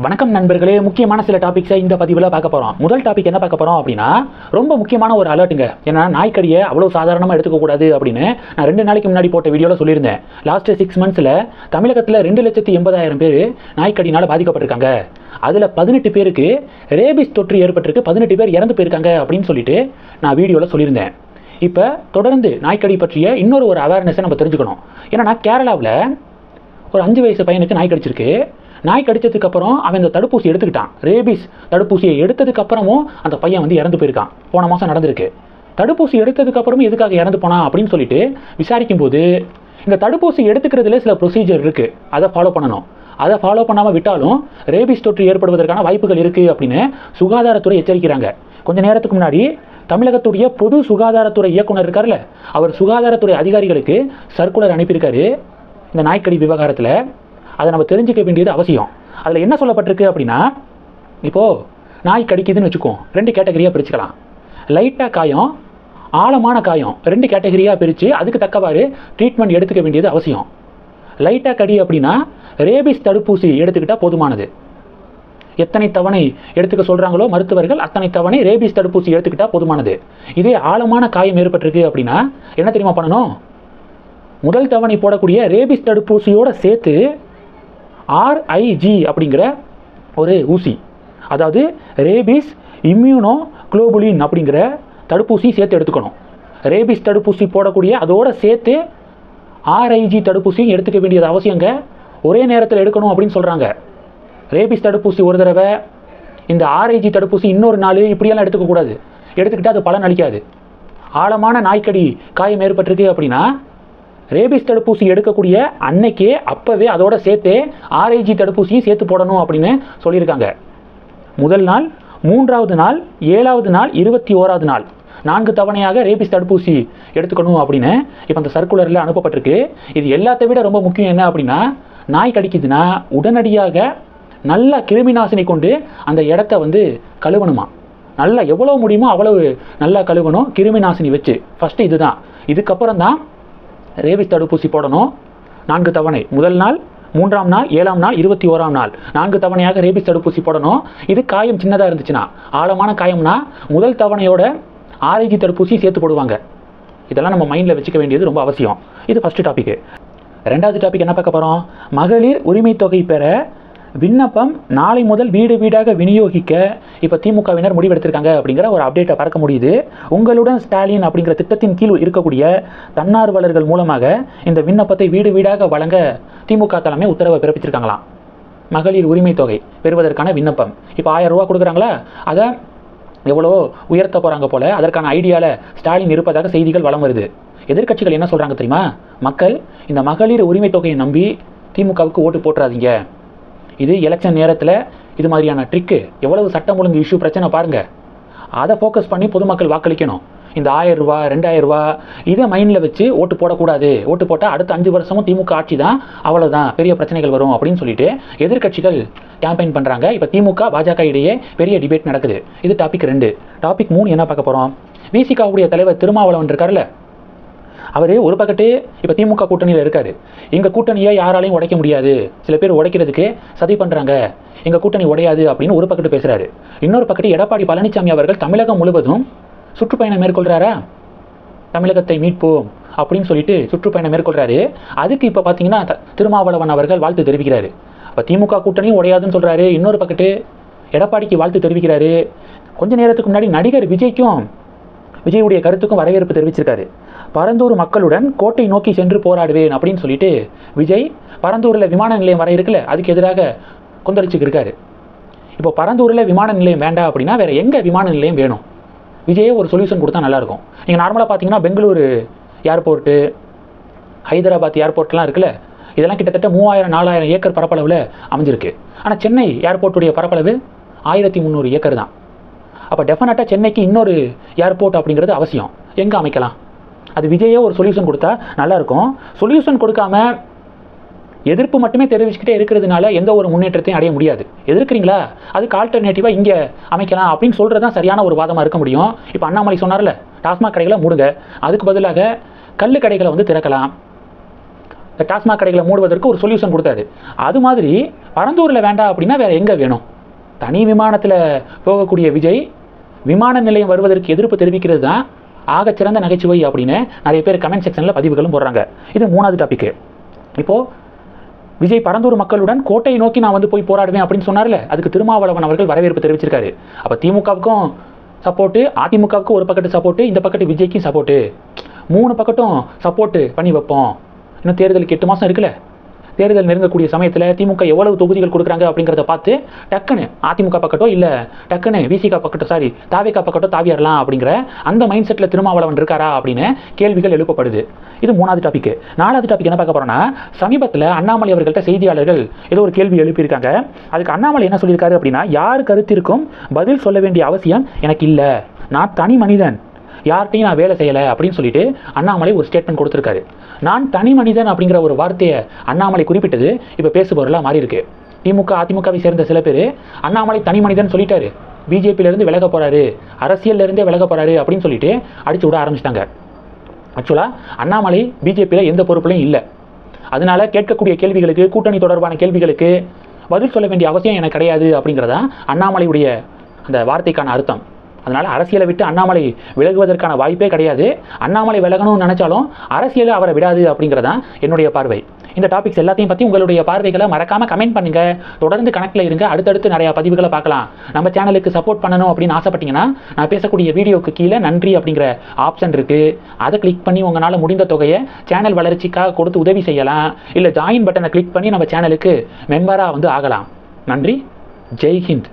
வணக்கம் நண்பர்களே, முக்கியமான சில டாபிக்ஸை இந்த பதிவில் பார்க்க போகிறோம். முதல் டாபிக் என்ன பார்க்க போகிறோம் அப்படின்னா, ரொம்ப முக்கியமான ஒரு அலர்ட்டுங்க. ஏன்னா நாய்க்கடியை அவ்வளோ சாதாரணமாக எடுத்துக்கக்கூடாது அப்படின்னு நான் 2 நாளைக்கு முன்னாடி போட்ட வீடியோவில் சொல்லியிருந்தேன். லாஸ்ட் 6 மந்த்ஸில் தமிழகத்தில் 2,80,000 பேர் நாய்க்கடினால் பாதிக்கப்பட்டிருக்காங்க. அதில் 18 பேருக்கு ரேபிஸ் தொற்று ஏற்பட்டிருக்கு, 18 பேர் இறந்து போயிருக்காங்க அப்படின்னு சொல்லிட்டு நான் வீடியோவில் சொல்லியிருந்தேன். இப்போ தொடர்ந்து நாய்க்கடி பற்றிய இன்னொரு அவேர்னஸை நம்ம தெரிஞ்சுக்கணும். ஏன்னா கேரளாவில் ஒரு 5 வயசு பையனுக்கு நாய் கடிச்சிருக்கு. நாய் கடிச்சதுக்கு அப்புறம் அவன் இந்த தடுப்பூசி எடுத்துக்கிட்டான். ரேபிஸ் தடுப்பூசியை எடுத்ததுக்கு அப்புறமும் அந்த பையன் இறந்து போயிருக்கான். போன மாதம் நடந்திருக்கு. தடுப்பூசி எடுத்ததுக்கு அப்புறமும் எதுக்காக இறந்து போனான் அப்படின்னு சொல்லிட்டு விசாரிக்கும் போது, இந்த தடுப்பூசி எடுத்துக்கிறதுல சில ப்ரொசீஜர் இருக்குது, அதை ஃபாலோ பண்ணணும். அதை ஃபாலோ பண்ணாமல் விட்டாலும் ரேபிஸ் தொற்று ஏற்படுவதற்கான வாய்ப்புகள் இருக்குது அப்படின்னு சுகாதாரத்துறை எச்சரிக்கிறாங்க. கொஞ்ச நேரத்துக்கு முன்னாடி தமிழகத்துடைய பொது சுகாதாரத்துறை இயக்குனர் இருக்கார்ல, அவர் சுகாதாரத்துறை அதிகாரிகளுக்கு சர்க்குலர் அனுப்பியிருக்காரு இந்த நாய்க்கடி விவகாரத்தில். அதை நம்ம தெரிஞ்சிக்க வேண்டியது அவசியம். அதில் என்ன சொல்லப்பட்டிருக்கு அப்படின்னா, இப்போது நாய் கடிக்குதுன்னு வச்சுக்கோம், 2 கேட்டகரியாக பிரிச்சுக்கலாம். லைட்டாக காயம், ஆழமான காயம், 2 கேட்டகரியாக பிரித்து அதுக்கு தக்கவாறு ட்ரீட்மெண்ட் எடுத்துக்க வேண்டியது அவசியம். லைட்டாக கடி அப்படின்னா ரேபிஸ் தடுப்பூசி எடுத்துக்கிட்டால் போதுமானது. எத்தனை தவணை எடுத்துக்க சொல்கிறாங்களோ மருத்துவர்கள், அத்தனை தவணை ரேபிஸ் தடுப்பூசி எடுத்துக்கிட்டால் போதுமானது. இதே ஆழமான காயம் ஏற்பட்டிருக்கு அப்படின்னா என்ன தெரியுமா பண்ணணும்? முதல் தவணை போடக்கூடிய ரேபிஸ் தடுப்பூசியோடு சேர்த்து RIG அப்படிங்கிற ஒரு ஊசி, அதாவது ரேபிஸ் இம்யூனோ குளோபுலின் அப்படிங்கிற தடுப்பூசி சேர்த்து எடுத்துக்கணும். ரேபிஸ் தடுப்பூசி போடக்கூடிய அதோடு சேர்த்து RIG தடுப்பூசியும் எடுத்துக்க வேண்டியது அவசியங்க. ஒரே நேரத்தில் எடுக்கணும் அப்படின்னு சொல்கிறாங்க. ரேபிஸ் தடுப்பூசி ஒரு தடவை, இந்த RIG தடுப்பூசி இன்னொரு நாள், இப்படியெல்லாம் எடுத்துக்கக்கூடாது. எடுத்துக்கிட்டால் அது பலன் அளிக்காது. ஆழமான நாய்க்கடி காயம் ஏற்பட்டிருக்கு அப்படின்னா ரேபிஸ் தடுப்பூசி எடுக்கக்கூடிய அன்னைக்கே அப்போவே அதோட சேர்த்து RIG தடுப்பூசியும் சேர்த்து போடணும் அப்படின்னு சொல்லியிருக்காங்க. முதல் நாள், 3வது நாள், 7வது நாள், 21வது நாள் 4 தவணையாக ரேபிஸ் தடுப்பூசி எடுத்துக்கணும் அப்படின்னு இப்போ அந்த சர்க்குலரில் அனுப்பப்பட்டிருக்கு. இது எல்லாத்தை விட ரொம்ப முக்கியம் என்ன அப்படின்னா, நாய் கடிக்குதுன்னா உடனடியாக நல்ல கிருமி நாசினி கொண்டு அந்த இடத்த கழுவணுமா. நல்லா எவ்வளோ முடியுமோ அவ்வளவு நல்லா கழுவணும் கிருமி நாசினி வச்சு. ஃபஸ்ட்டு இதுதான். இதுக்கப்புறம் தான் ரேபிஸ் தடுப்பூசி போடணும். 4 தவணை, முதல் நாள், 3ஆம் நாள், 7ஆம் நாள், 21ஆம் நாள் 4 தவணையாக ரேபிஸ் தடுப்பூசி போடணும். இது காயம் சின்னதாக இருந்துச்சுன்னா, ஆழமான காயம்னா முதல் தவணையோட RIG தடுப்பூசி சேர்த்து போடுவாங்க. இதெல்லாம் நம்ம மைண்டில் வச்சுக்க வேண்டியது ரொம்ப அவசியம். இது ஃபஸ்ட்டு டாபிக். 2வது டாபிக் என்ன பார்க்க போகிறோம்? மகளிர் உரிமை தொகை பெற விண்ணப்பம் நாளை முதல் வீடு வீடாக விநியோகிக்க இப்போ திமுகவினர் முடிவெடுத்திருக்காங்க அப்படிங்கிற ஒரு அப்டேட்டை பார்க்க முடியுது. உங்களுடன் ஸ்டாலின் அப்படிங்கிற திட்டத்தின் கீழ் இருக்கக்கூடிய தன்னார்வலர்கள் மூலமாக இந்த விண்ணப்பத்தை வீடு வீடாக வழங்க திமுக தலைமை உத்தரவை பிறப்பிச்சிருக்காங்களாம். மகளிர் உரிமை தொகை பெறுவதற்கான விண்ணப்பம் இப்போ 1000 ரூபா கொடுக்குறாங்களா, அதை எவ்வளோ உயர்த்த போகிறாங்க போல, அதற்கான ஐடியாவில் ஸ்டாலின் இருப்பதாக செய்திகள் வலம் வருது. எதிர்க்கட்சிகள் என்ன சொல்கிறாங்க தெரியுமா? மக்கள் இந்த மகளிர் உரிமை தொகையை நம்பி திமுகவுக்கு ஓட்டு போட்டுறாதீங்க. இது எலெக்ஷன் நேரத்தில் இது மாதிரியான ட்ரிக்கு, எவ்வளவு சட்டம் ஒழுங்கு இஷ்யூ பிரச்சனை பாருங்கள், அதை ஃபோக்கஸ் பண்ணி பொதுமக்கள் வாக்களிக்கணும். இந்த 1000 ரூபா 2000 ரூபா இதை மைண்டில் வச்சு ஓட்டு போடக்கூடாது. ஓட்டு போட்டால் அடுத்த 5 வருஷமும் திமுக ஆட்சி தான், அவ்வளோதான், பெரிய பிரச்சனைகள் வரும் அப்படின்னு சொல்லிட்டு எதிர்க்கட்சிகள் கேம்பெயின் பண்ணுறாங்க. இப்போ திமுக பாஜக இடையே பெரிய டிபேட் நடக்குது. இது டாபிக் 2. டாபிக் 3 என்ன பார்க்க போகிறோம்? விசிகாவுடைய தலைவர் திருமாவளவன் இருக்கார்ல, அவர் ஒரு பக்கத்து இப்போ திமுக கூட்டணியில் இருக்கார். எங்கள் கூட்டணியை யாராலையும் உடைக்க முடியாது, சில பேர் உடைக்கிறதுக்கு சதி பண்ணுறாங்க, எங்கள் கூட்டணி உடையாது அப்படின்னு ஒரு பக்கத்து பேசுகிறாரு. இன்னொரு பக்கத்து எடப்பாடி பழனிசாமி அவர்கள் தமிழகம் முழுவதும் சுற்றுப்பயணம் மேற்கொள்கிறாரா, தமிழகத்தை மீட்போம் அப்படின்னு சொல்லிட்டு சுற்றுப்பயணம் மேற்கொள்கிறாரு. அதுக்கு இப்போ பார்த்தீங்கன்னா திருமாவளவன் அவர்கள் வாழ்த்து தெரிவிக்கிறாரு. அப்போ திமுக கூட்டணியும் உடையாதுன்னு சொல்கிறாரு, இன்னொரு பக்கத்து எடப்பாடிக்கு வாழ்த்து தெரிவிக்கிறாரு. கொஞ்ச நேரத்துக்கு முன்னாடி நடிகர் விஜயுடைய கருத்துக்கும் வரவேற்பு தெரிவிச்சிருக்காரு. பரந்தூர் மக்களுடன் கோட்டை நோக்கி சென்று போராடுவேன் அப்படின்னு சொல்லிட்டு விஜய் பரந்தூரில் விமான நிலையம் வர இருக்குல்ல, அதுக்கு எதிராக கொந்தளிச்சுக்கிருக்காரு. இப்போ பரந்தூரில் விமான நிலையம் வேண்டாம் அப்படின்னா வேறு எங்கே விமான நிலையம் வேணும்? விஜயே ஒரு சொல்யூஷன் கொடுத்தா நல்லாயிருக்கும். நீங்கள் நார்மலாக பார்த்தீங்கன்னா பெங்களூரு ஏர்போர்ட்டு, ஹைதராபாத் ஏர்போர்ட்லாம் இருக்குல்ல, இதெல்லாம் கிட்டத்தட்ட 3000-4000 ஏக்கர் பரப்பளவில் அமைஞ்சிருக்கு. ஆனால் சென்னை ஏர்போர்ட்டுடைய பரப்பளவு 1300 ஏக்கர் தான். அப்போ டெஃபினட்டாக சென்னைக்கு இன்னொரு ஏர்போர்ட் அப்படிங்கிறது அவசியம். எங்கே அமைக்கலாம்? அது விஜயே ஒரு சொல்யூஷன் கொடுத்தா நல்லாயிருக்கும். சொல்யூஷன் கொடுக்காம எதிர்ப்பு மட்டுமே தெரிவிச்சுக்கிட்டே இருக்கிறதுனால எந்த ஒரு முன்னேற்றத்தையும் அடைய முடியாது. எதிர்க்கிறீங்களா, அதுக்கு ஆல்டர்னேட்டிவாக இங்கே அமைக்கலாம் அப்படின்னு சொல்கிறது தான் சரியான ஒரு வாதமாக இருக்க முடியும். இப்போ அண்ணாமலை சொன்னார்ல, டாஸ்மாக் கடைகளை மூடுங்க, அதுக்கு பதிலாக கல் கடைகளை திறக்கலாம், இந்த டாஸ்மாக் கடைகளை மூடுவதற்கு ஒரு சொல்யூஷன் கொடுத்தாரு. அது மாதிரி பரந்தூரில் வேண்டாம் அப்படின்னா வேறு எங்கே வேணும்? தனி விமானத்தில் போகக்கூடிய விஜய் விமான நிலையம் வருவதற்கு எதிர்ப்பு தெரிவிக்கிறது தான் ஆகச்சிறந்த நகைச்சுவை அப்படின்னு நிறைய பேர் கமெண்ட் செக்ஷனில் பதிவுகளும் போடுறாங்க. இது 3வது டாபிக்கு. இப்போது விஜய் பரந்தூர் மக்களுடன் கோட்டையை நோக்கி நான் வந்து போய் போராடுவேன் அப்படின்னு சொன்னார்ல, அதுக்கு திருமாவளவன் அவர்கள் வரவேற்பு தெரிவிச்சிருக்காரு. அப்போ திமுகவுக்கும் சப்போர்ட்டு, அதிமுகவுக்கு ஒரு பக்கத்து சப்போர்ட்டு, இந்த பக்கத்து விஜய்க்கும் சப்போர்ட்டு, 3 பக்கட்டும் சப்போர்ட்டு பண்ணி வைப்போம். இன்னும் தேர்தலுக்கு 8 மாதம் இருக்குல்ல, தேர்தல் நெருங்கக்கூடிய சமயத்தில் திமுக எவ்வளவு தொகுதிகள் கொடுக்குறாங்க அப்படிங்கிறத பார்த்து டக்குன்னு அதிமுக பக்கத்தோ இல்லை டக்குன்னு விசிகா பக்கத்தோ தாவேகா பக்கத்தோ தாவியறலாம் அப்படிங்கிற அந்த மைண்ட் செட்டில் திருமாவளவன் இருக்காரா அப்படின்னு கேள்விகள் எழுப்பப்படுது. இது 3வது டாபிக். 4வது டாபிக் என்ன பார்க்க போறோம்னா, சமீபத்தில் அண்ணாமலை அவர்கள்ட்ட செய்தியாளர்கள் ஏதோ ஒரு கேள்வி எழுப்பியிருக்காங்க. அதுக்கு அண்ணாமலை என்ன சொல்லியிருக்காரு அப்படின்னா, யார் கருத்திற்கும் பதில் சொல்ல வேண்டிய அவசியம் எனக்கு இல்லை, நான் தனி மனிதன், யார்கிட்டையும் நான் வேலை செய்யலை அப்படின்னு சொல்லிட்டு அண்ணாமலை ஒரு ஸ்டேட்மெண்ட் கொடுத்துருக்காரு. நான் தனி மனிதன் அப்படிங்கிற ஒரு வார்த்தையை அண்ணாமலை குறிப்பிட்டது இப்போ பேசுபொருளாக மாறி இருக்கு. திமுக அதிமுகவை சேர்ந்த சில பேர் அண்ணாமலை தனி மனிதன் சொல்லிட்டாரு, பிஜேபியிலேருந்து விலக போறாரு, அரசியலிருந்தே விலக போறாரு அப்படின்னு சொல்லிட்டு அடிச்சு விட ஆரம்பிச்சிட்டாங்க. ஆக்சுவலாக அண்ணாமலை பிஜேபியில் எந்த பொறுப்புலையும் இல்லை. அதனால கேட்கக்கூடிய கேள்விகளுக்கு, கூட்டணி தொடர்பான கேள்விகளுக்கு பதில் சொல்ல வேண்டிய அவசியம் எனக்கு கிடையாது அப்படிங்கிறதா அண்ணாமலையுடைய அந்த வார்த்தைக்கான அர்த்தம். அதனால் அரசியலை விட்டு அண்ணாமலை விலகுவதற்கான வாய்ப்பே கிடையாது. அண்ணாமலை விலகணும்னு நினச்சாலும் அரசியலை அவரை விடாது அப்படிங்கிறதான் என்னுடைய பார்வை. இந்த டாபிக்ஸ் எல்லாத்தையும் பற்றி உங்களுடைய பார்வைகளை மறக்காமல் கமெண்ட் பண்ணுங்கள். தொடர்ந்து கணக்கில் இருங்க. அடுத்தடுத்து நிறையா பதிவுகளை பார்க்கலாம். நம்ம சேனலுக்கு சப்போர்ட் பண்ணணும் அப்படின்னு ஆசைப்பட்டீங்கன்னா நான் பேசக்கூடிய வீடியோக்கு கீழே நன்றி அப்படிங்கிற ஆப்ஷன் இருக்குது. அதை கிளிக் பண்ணி உங்களால் முடிந்த தொகையை சேனல் வளர்ச்சிக்காக கொடுத்து உதவி செய்யலாம். இல்லை ஜாயின் பட்டனை கிளிக் பண்ணி நம்ம சேனலுக்கு மெம்பராக வந்து ஆகலாம். நன்றி. ஜெய் ஹிந்த்.